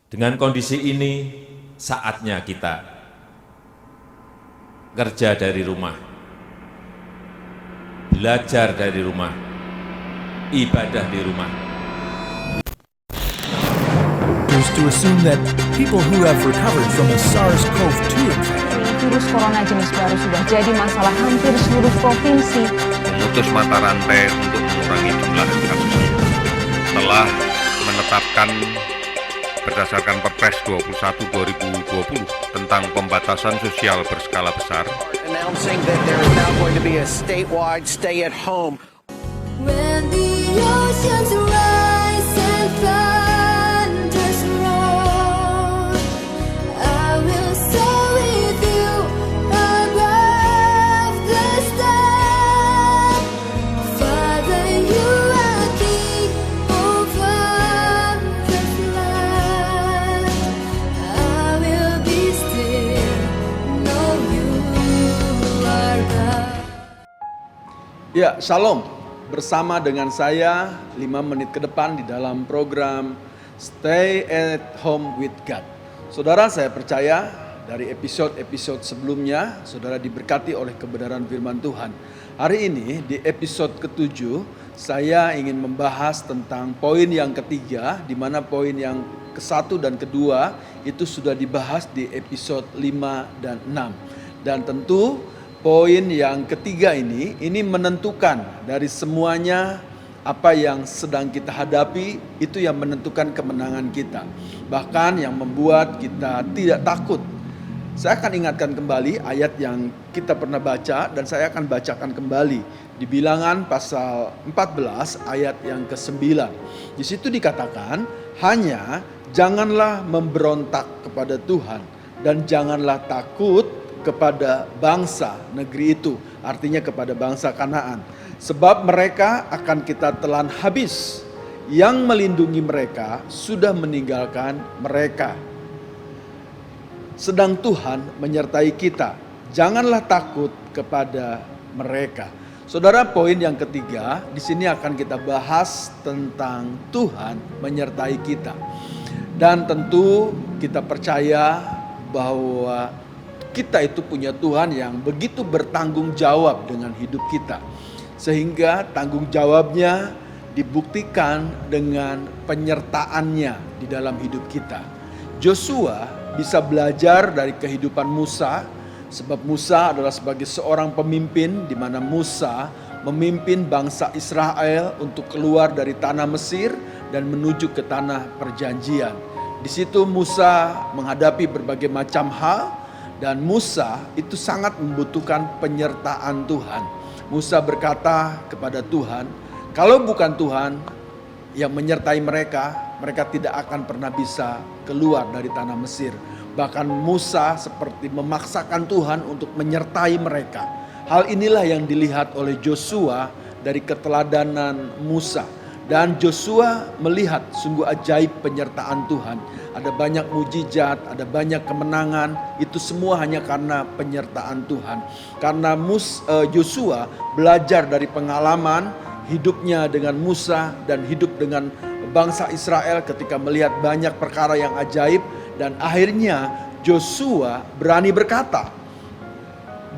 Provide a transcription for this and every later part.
Dengan kondisi ini, saatnya kita kerja dari rumah, belajar dari rumah, ibadah di rumah. Is to assume that people who have recovered from a SARS-CoV-2 infection. Virus corona jenis baru sudah jadi masalah hampir seluruh provinsi. Memutus mata rantai untuk mengurangi jumlah kasusnya. Telah menetapkan berdasarkan Perpres 21/2020 tentang pembatasan sosial berskala besar. Announcing that there is now going to be a statewide stay-at-home. When the oceans rise and thunders roar, I will soar with you above the storm. Father, you are king over the flood. I will be still, know you are God. Ya, Shalom. Bersama dengan saya 5 menit ke depan di dalam program Stay at Home with God. Saudara, saya percaya dari episode-episode sebelumnya, saudara diberkati oleh kebenaran firman Tuhan. Hari ini di episode ke-7, saya ingin membahas tentang poin yang ketiga, di mana poin yang ke-1 dan ke-2 itu sudah dibahas di episode 5 dan 6. Dan tentu poin yang ketiga ini menentukan dari semuanya apa yang sedang kita hadapi, itu yang menentukan kemenangan kita. Bahkan yang membuat kita tidak takut. Saya akan ingatkan kembali ayat yang kita pernah baca dan saya akan bacakan kembali di Bilangan pasal 14 ayat yang ke-9. Di situ dikatakan, hanya janganlah memberontak kepada Tuhan dan janganlah takut kepada bangsa negeri itu, artinya kepada bangsa Kanaan. Sebab mereka akan kita telan habis, yang melindungi mereka sudah meninggalkan mereka. Sedang Tuhan menyertai kita, janganlah takut kepada mereka. Saudara, poin yang ketiga, di sini akan kita bahas tentang Tuhan menyertai kita. Dan tentu kita percaya bahwa kita itu punya Tuhan yang begitu bertanggung jawab dengan hidup kita. Sehingga tanggung jawabnya dibuktikan dengan penyertaannya di dalam hidup kita. Joshua bisa belajar dari kehidupan Musa, sebab Musa adalah sebagai seorang pemimpin di mana Musa memimpin bangsa Israel untuk keluar dari tanah Mesir dan menuju ke tanah perjanjian. Di situ Musa menghadapi berbagai macam hal. Dan Musa itu sangat membutuhkan penyertaan Tuhan. Musa berkata kepada Tuhan, kalau bukan Tuhan yang menyertai mereka, mereka tidak akan pernah bisa keluar dari tanah Mesir. Bahkan Musa seperti memaksakan Tuhan untuk menyertai mereka. Hal inilah yang dilihat oleh Joshua dari keteladanan Musa. Dan Joshua melihat sungguh ajaib penyertaan Tuhan. Ada banyak mujizat, ada banyak kemenangan. Itu semua hanya karena penyertaan Tuhan. Karena Joshua belajar dari pengalaman hidupnya dengan Musa dan hidup dengan bangsa Israel ketika melihat banyak perkara yang ajaib. Dan akhirnya Joshua berani berkata.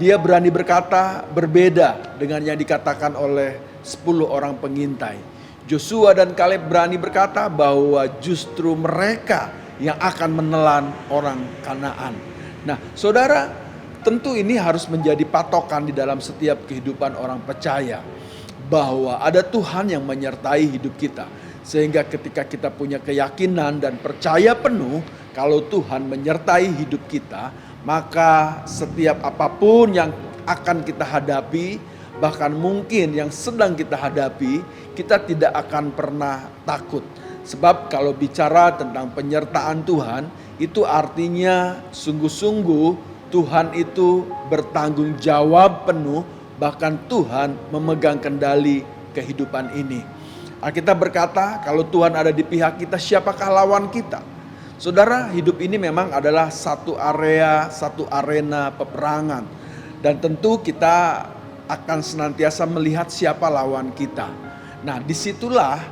Dia berani berkata berbeda dengan yang dikatakan oleh 10 orang pengintai. Joshua dan Kaleb berani berkata bahwa justru mereka yang akan menelan orang Kanaan. Nah, saudara, tentu ini harus menjadi patokan di dalam setiap kehidupan orang percaya. Bahwa ada Tuhan yang menyertai hidup kita. Sehingga ketika kita punya keyakinan dan percaya penuh kalau Tuhan menyertai hidup kita, maka setiap apapun yang akan kita hadapi, bahkan mungkin yang sedang kita hadapi, kita tidak akan pernah takut. Sebab kalau bicara tentang penyertaan Tuhan, itu artinya sungguh-sungguh Tuhan itu bertanggung jawab penuh, bahkan Tuhan memegang kendali kehidupan ini. Alkitab berkata, kalau Tuhan ada di pihak kita, siapakah lawan kita? Saudara, hidup ini memang adalah satu area, satu arena peperangan. Dan tentu kita akan senantiasa melihat siapa lawan kita. Nah, disitulah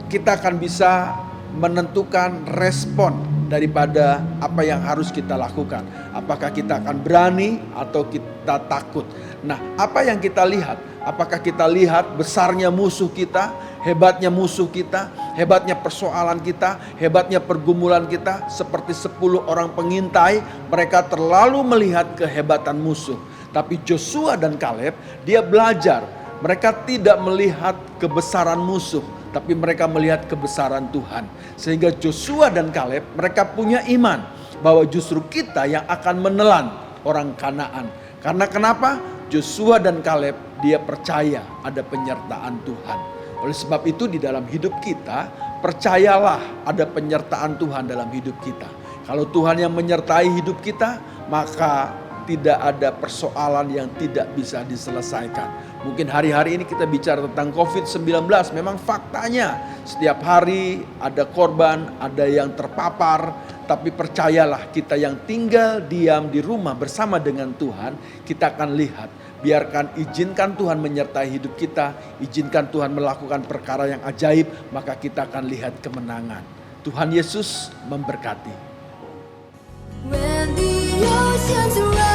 kita akan bisa menentukan respon daripada apa yang harus kita lakukan. Apakah kita akan berani atau kita takut. Nah, apa yang kita lihat? Apakah kita lihat besarnya musuh kita, hebatnya musuh kita, hebatnya persoalan kita, hebatnya pergumulan kita, seperti 10 orang pengintai, mereka terlalu melihat kehebatan musuh. Tapi Joshua dan Kaleb, dia belajar, mereka tidak melihat kebesaran musuh, tapi mereka melihat kebesaran Tuhan. Sehingga Joshua dan Kaleb, mereka punya iman bahwa justru kita yang akan menelan orang Kanaan. Karena kenapa? Joshua dan Kaleb, dia percaya ada penyertaan Tuhan. Oleh sebab itu di dalam hidup kita, percayalah ada penyertaan Tuhan dalam hidup kita. Kalau Tuhan yang menyertai hidup kita, maka tidak ada persoalan yang tidak bisa diselesaikan. Mungkin hari-hari ini kita bicara tentang COVID-19, memang faktanya setiap hari ada korban, ada yang terpapar. Tapi percayalah, kita yang tinggal diam di rumah bersama dengan Tuhan, kita akan lihat. Biarkan, izinkan Tuhan menyertai hidup kita, izinkan Tuhan melakukan perkara yang ajaib, maka kita akan lihat kemenangan. Tuhan Yesus memberkati. When the oceans rise